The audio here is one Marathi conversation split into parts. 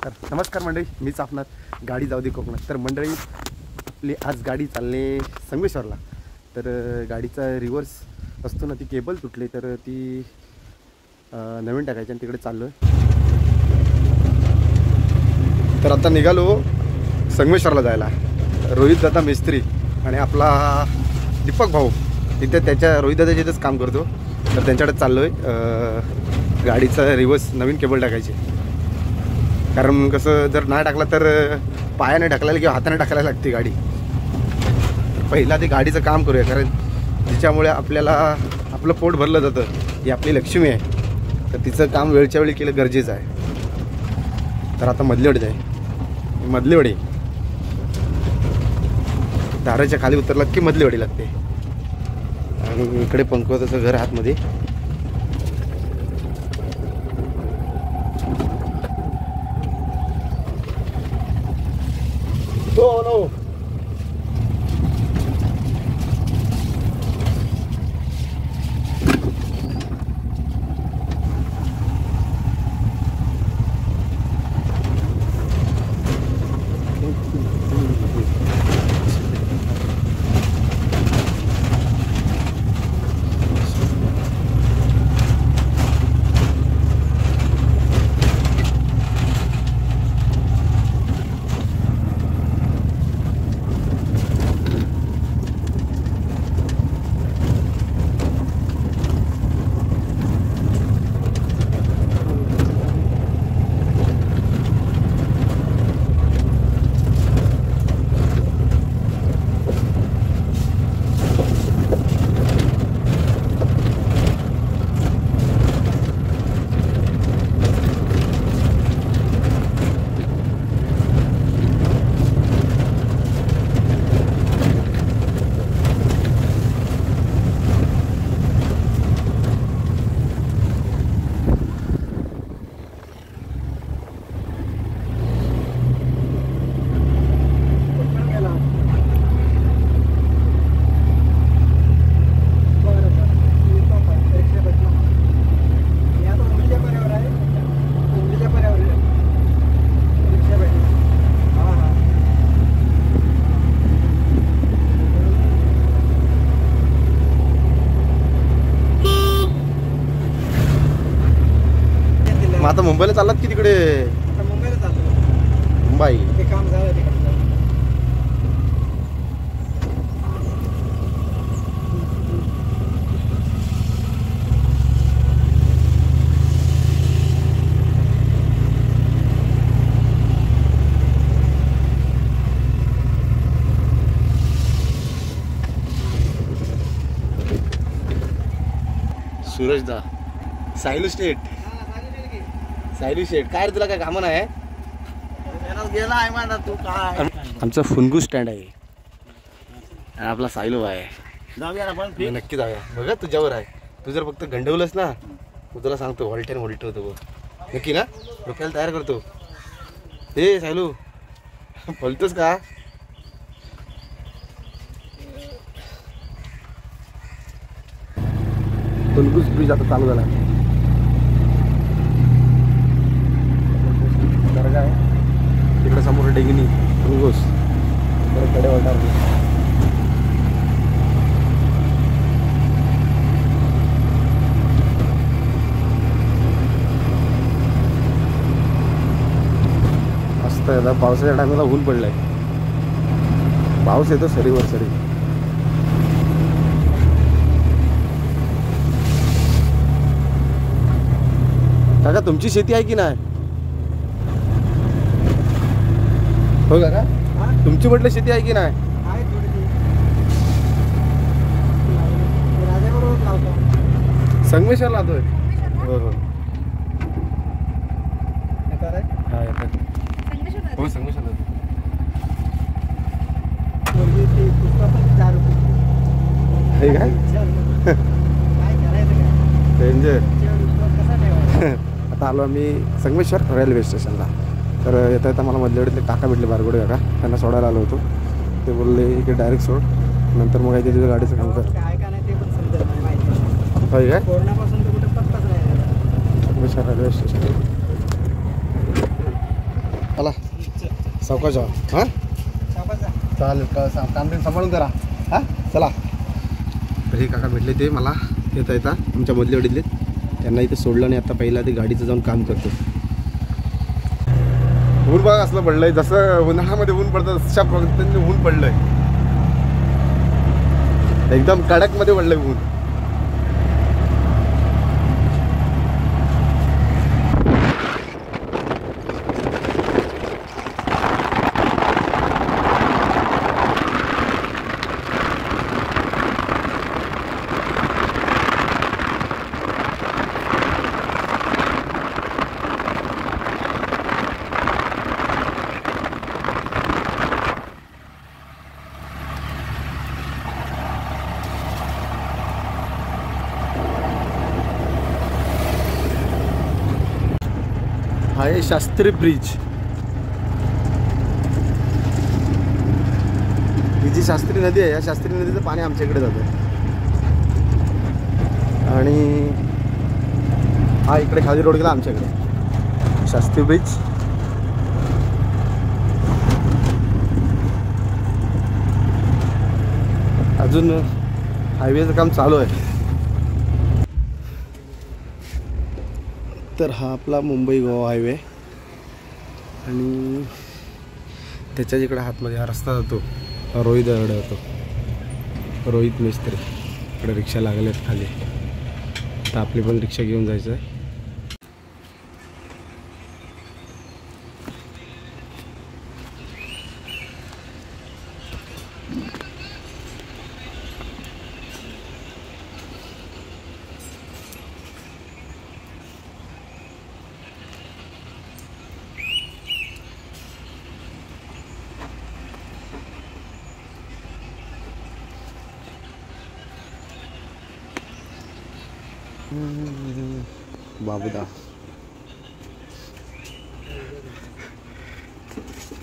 तर नमस्कार मंडळी, मीच आपणात गाडी जाऊ दे कोकणात. तर मंडळी आपली आज गाडी चालले संगमेश्वरला. तर गाडीचा रिव्हर्स असतो ना, ती केबल तुटली तर ती नवीन टाकायची आणि तिकडे चाललो आहे. तर आता निघालो संगमेश्वरला जायला. रोहित दादा मिस्त्री आणि आपला दीपक भाऊ तिथे त्याच्या रोहित दादाच्या इथंच काम करतो. तर त्यांच्याकडे चाललो आहे गाडीचा रिव्हर्स नवीन केबल टाकायची. कारण कसं जर नाही टाकला तर पायाने ढकलायला किंवा हाताने ढकलायला लागते गाडी. पहिला ते गाडीचं काम करूया, कारण जिच्यामुळे आपल्याला आपलं पोट भरलं जातं. ही आपली लक्ष्मी आहे, तर तिचं काम वेळच्या वेळी केलं गरजेचं आहे. तर आता मधलीवडी आहे, मधलीवडी दाराच्या खाली उतरला की मधलीवडी लागते. आणि इकडे पंकजाचं घर आतमध्ये. हो नो आता मुंबईला चाललात की तिकडे? मुंबईला चाललो. मुंबई ते काम झालं तिकडे. सूरजदा सायलू स्टेट. सायलू शेट काय रे, तुला काय कामं नाही? गेला आहे माझा तू काय. आमचं फुनगू स्टँड आहे आणि आपला सायलू आहे. जाऊया आपण. नक्की जाऊया. बघा तुझ्यावर आहे. तू जर फक्त गंडवलंस ना, तू तुला सांगतो व्हॉल्टेन व्होल्ट होतो. नक्की ना, डोक्याला तयार करतो. हे सायलू बोलतोस का? फुनगूस ब्रिज आता चालू झाला. दर्गा आहे तिकडे समोर, डेंगनी फुनगूस कडे वाटार. मस्त आहे. आता पावसाच्या टायमाला ऊन पडलाय. पाऊस येतो सरीवर सरी. काका तुमची शेती आहे की नाही? हो काका, तुमची म्हटलं शेती आहे की नाही? आहे थोडी. राजाबरोबर लावतो. संगमेश्वरला लावतोय. हो हो येणार आहे. हा येतात. हो संगमेश्वरला. ते पुष्पा पण 4 रुपये. हे काय काय करायचं काय? डेंजर. कसा ठेवायचा? आता आलो आम्ही संगमेश्वर रेल्वे स्टेशनला. तर येता येता मला मधल्याकडे काका भेटले, बारगोडे काका. त्यांना सोडायला आलो होतो. ते बोलले की डायरेक्ट सोड, नंतर मग काही तिथे गाडीचं काम कर. काय का नाही ते पण समजत नाही माहिती. होय काय? कोरोनापासून तर कुठे पत्ताच नाही. Sangameshwar railway station. चला सावकाश हां चालेल काम बिम सांभाळून करा हां चला. तर हे काका भेटले ते मला येता येता आमच्या मधले वडील त्यांना इथे सोडलं नाही. आता पहिला ते गाडीचं जाऊन काम करतो. ऊन बघा असलं पडलंय जसं उन्हाळ्यामध्ये ऊन पडतं तशा पद्धतीने ऊन पडलंय. एकदम कडकमध्ये पडलंय ऊन. हा आहे शास्त्री ब्रिज. ही जी शास्त्री नदी आहे या शास्त्री नदीचं पाणी आमच्याकडे जातं आणि हा इकडे खाली रोड गेला आमच्याकडे शास्त्री ब्रिज. अजून हायवेचं काम चालू आहे. तर हा आपला मुंबई गोवा हायवे आणि त्याच्या जिकडे हातमध्ये हा रस्ता जातो रोहितकडे जातो. रोहित मिस्त्री इकडे रिक्षा लागल्यात खाली. तर आपली पण रिक्षा घेऊन जायचं आहे. बाबूदा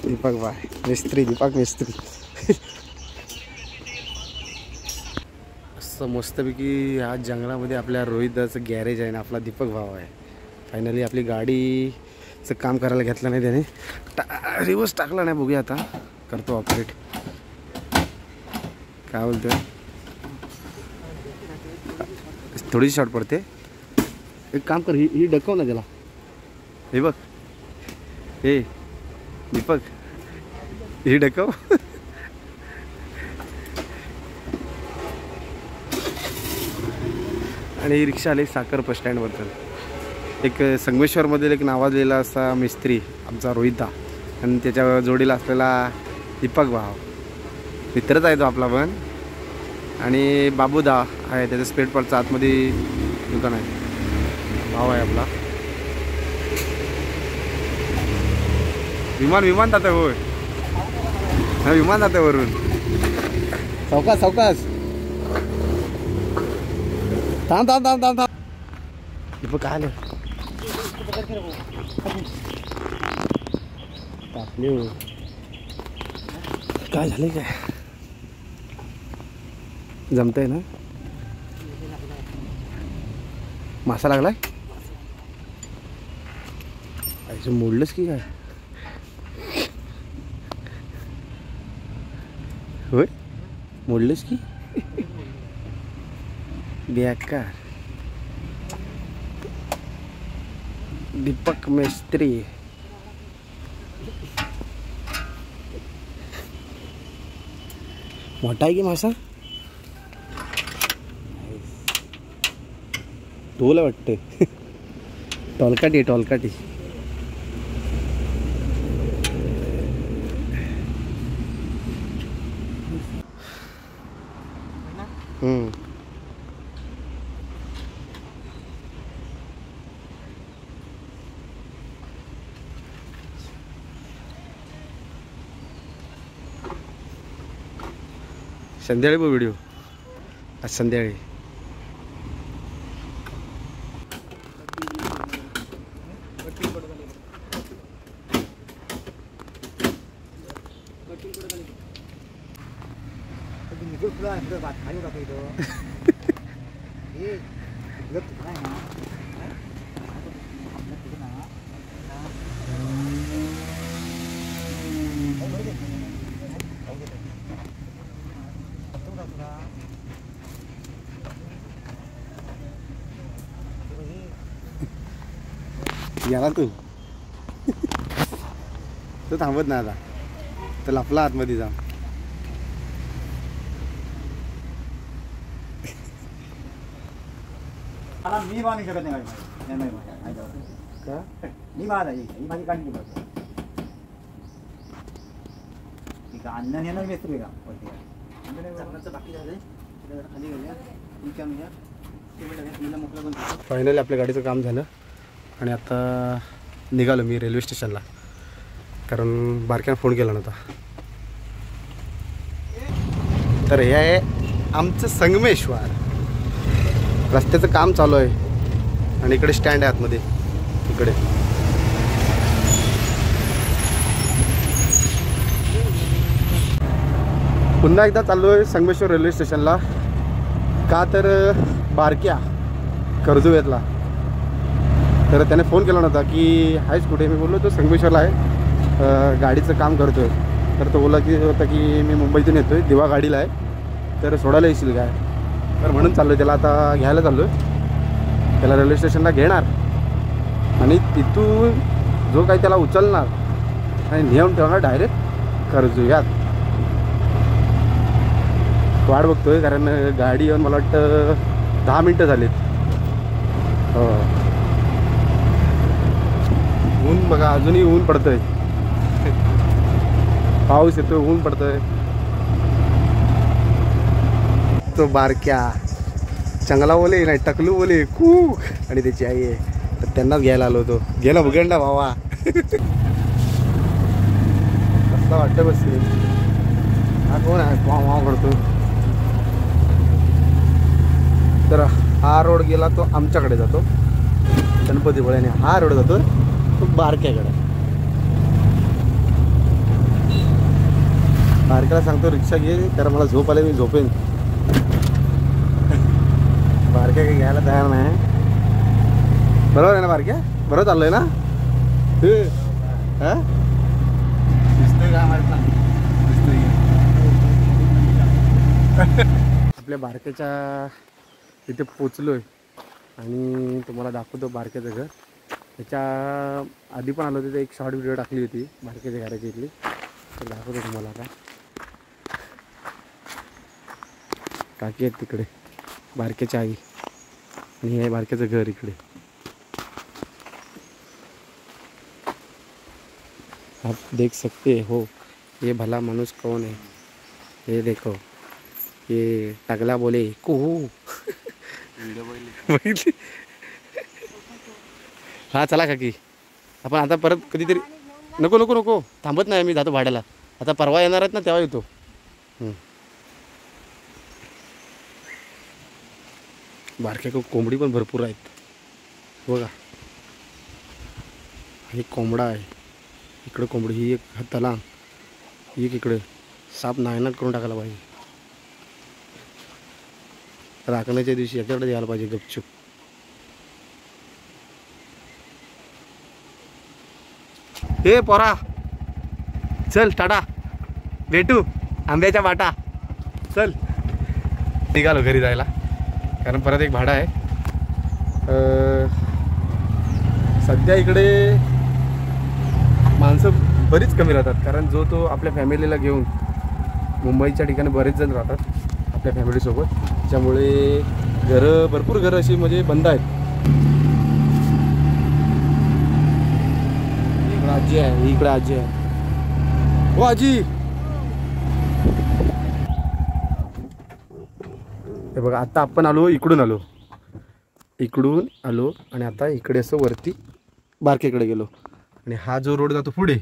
दीपक भाई मिस्त्री दीपक मिस्त्री. असं मस्तपैकी ह्या जंगलामध्ये आपल्या रोहितदाचं गॅरेज आहे ना आपला दीपक भाव आहे. फायनली आपली गाडीचं काम करायला घेतलं नाही त्याने. रिवर्स टाकला नाही. बघूया आता करतो ऑपरेट. काय बोलतोय थोडीशी शॉर्ट पडते. एक काम कर ही डकव ना त्याला. हे बघ हे दीपक ही डकव. आणि ही रिक्षा आली साखर बस स्टँडवरचं. एक संगमेश्वरमधील एक नावाजलेला असा मिस्त्री आमचा रोहितदा आणि त्याच्या जोडीला असलेला दीपक भाव मित्रच आहे तो आपला पण. आणि बाबूदा आहे त्याच्या स्पेअर पार्टचं आतमध्ये दुकान आहे. भाव आहे आपला. विमान जातं होय. हा विमान जातं वरून. सावकाश सावकाश थांब थांब थांब थांब थांब. दीपक काय आलं तापले काय झालं काय जमतंय ना. मासा लागलाय ऐसे मोडलंस की काय होय मोडलंस की बेकार. दीपक मिस्त्री मोठा आहे की मासा. तोला वाटते टॉलकाटी टॉलकाटी. संध्याकाळी बघ व्हिडिओ आज संध्याकाळी. गेला तू तो थांबत नाही आता तर लपला आतमध्ये जा. मला मी बांधू शकत नाही का मी बांधायची ही माझी काढली बघ ठीक आहे. अन्न नेणार मिस्त्री का बाकी झालं खाली गेल्या मोकळं पण फायनली आपल्या गाडीचं काम झालं आणि आता निघालो मी रेल्वे स्टेशनला, कारण बारक्यानं फोन केला नव्हता. तर हे आहे आमचं संगमेश्वर. रस्त्याचं काम चालू आहे आणि इकडे स्टँड आहे आतमध्ये इकडे. पुन्हा एकदा चाललो आहे संगमेश्वर रेल्वे स्टेशनला. का तर बारक्या कर्जुवेतला तर त्याने फोन केला नव्हता की आहेस कुठे. मी बोललो तो संगमेश्वरला आहे, गाडीचं काम करतो आहे. तर तो बोलला की होता की मी मुंबईतून येतो आहे, दिवा गाडीला आहे, तर सोडायला येशील काय. तर म्हणून चाललो आहे त्याला, आता घ्यायला चाललो आहे त्याला रेल्वे स्टेशनला घेणार आणि तिथून जो काही त्याला उचलणार आणि नेऊन ठेवणार डायरेक्ट कर्जुव्यात. वाट बघतोय कारण गाडी येऊन मला वाटतं 10 मिनटं झालीत. हो ऊन बघा, अजूनही ऊन पडतंय, पाऊस येतोय, ऊन पडतंय. तो बारक्या चांगला बोले नाही टकलू बोले कू आणि त्याची आई आहे, तर त्यांनाच घ्यायला आलो होतो. गेला भुगंडा भावा कसला वाटतं बस. हा कोण आहे वाव करतो. तर हा रोड गेला तो आमच्याकडे जातो गणपतीपुळ्याने, हा रोड जातो तो बारक्याकडे. बारक्याला सांगतो रिक्षा घे, कारण मला झोप आले, मी झोपेन. बारक्या काही घ्यायला तयार नाही. बरोबर आहे ना बारक्या, बरोबर चाललोय ना. दिसतोय का माहित नाही. आपल्या बारक्याच्या इथे पोचलो आहे आणि तुम्हाला दाखवतो बारक्याचं घर. त्याच्या आधी पण आलो होतो, एक शॉर्ट व्हिडिओ टाकली होती बारक्याच्या घराची इथली, तर दाखवतो तुम्हाला. आता काकी आहेत तिकडे बारक्याच्या आई आणि हे आहे बारक्याचं घर इकडे. आप देख सकते हो ये भला माणूस कौन है. ये देखो ये टगला बोले कुहू. बघितली. हा चला काकी आपण आता परत कधीतरी. नको नको नको थांबत नाही, मी जातो भाड्याला. आता परवा येणार आहेत ना तेव्हा येतो. बारक्या कोंबडी पण भरपूर आहेत बघा. ही कोंबडा आहे इकडे, कोंबडी ही एक तलांग, ही एक इकडे. साप नायनाट करून टाकायला पाहिजे, राखण्याच्या दिवशी याच्याकडे द्यायला पाहिजे गपचूप. हे पोरा चल टाटा भेटू आंब्याच्या वाटा. चल निघालो घरी जायला, कारण परत एक भाडा आहे. सध्या इकडे माणसं बरीच कमी राहतात, कारण जो तो आपल्या फॅमिलीला घेऊन मुंबईच्या ठिकाणी बरेच जण राहतात आपल्या फॅमिलीसोबत. त्यामुळे भरपूर घरं अशी म्हणजे बंद आहेत. इकडे आजी आहे, इकडे आजी आहे. हो आजी, हे बघा आता आपण आलो इकडून आलो आणि आता इकडे असं वरती बारकेकडे गेलो. आणि हा जो रोड जातो पुढे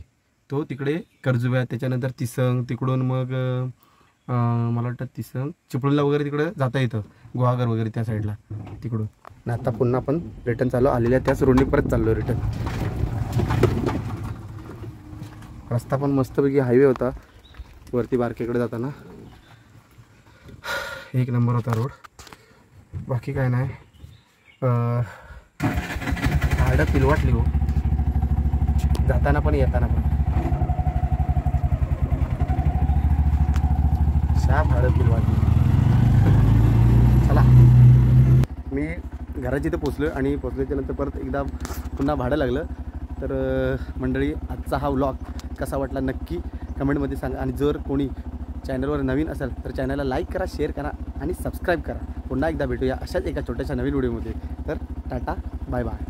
तो तिकडे कर्जुव्या, त्याच्यानंतर तिसंग, तिकडून मग मला वाटतं तिसंग चिपळूणला वगैरे तिकडे जाता येतं, गुहागर वगैरे त्या साईडला तिकडून. आणि आता पुन्हा आपण रिटर्न चालू आलेल्या त्याच रोडने परत चाललो रिटर्न. रस्ता पण मस्तपैकी हायवे होता वरती बारकेकडे जाताना, एक नंबर होता रोड. बाकी काय नाही. झाडं पिलवाटली हो जाताना पण येताना पण. शाप झाडं पिलवाटली. चला मी घराच्या इथे पोचलो आहे आणि पोचल्याच्यानंतर परत एकदा पुन्हा भाडं लागलं. तर मंडळी आजचा हा व्लॉग कसा वाटला नक्की कमेंटमध्ये सांगा. आणि जर कोणी चॅनलवर नवीन असेल तर चॅनलला लाईक करा, शेअर करा आणि सबस्क्राईब करा. पुन्हा एकदा भेटूया अशाच एका छोट्याशा नवीन व्हिडिओमध्ये. तर टाटा, बाय बाय.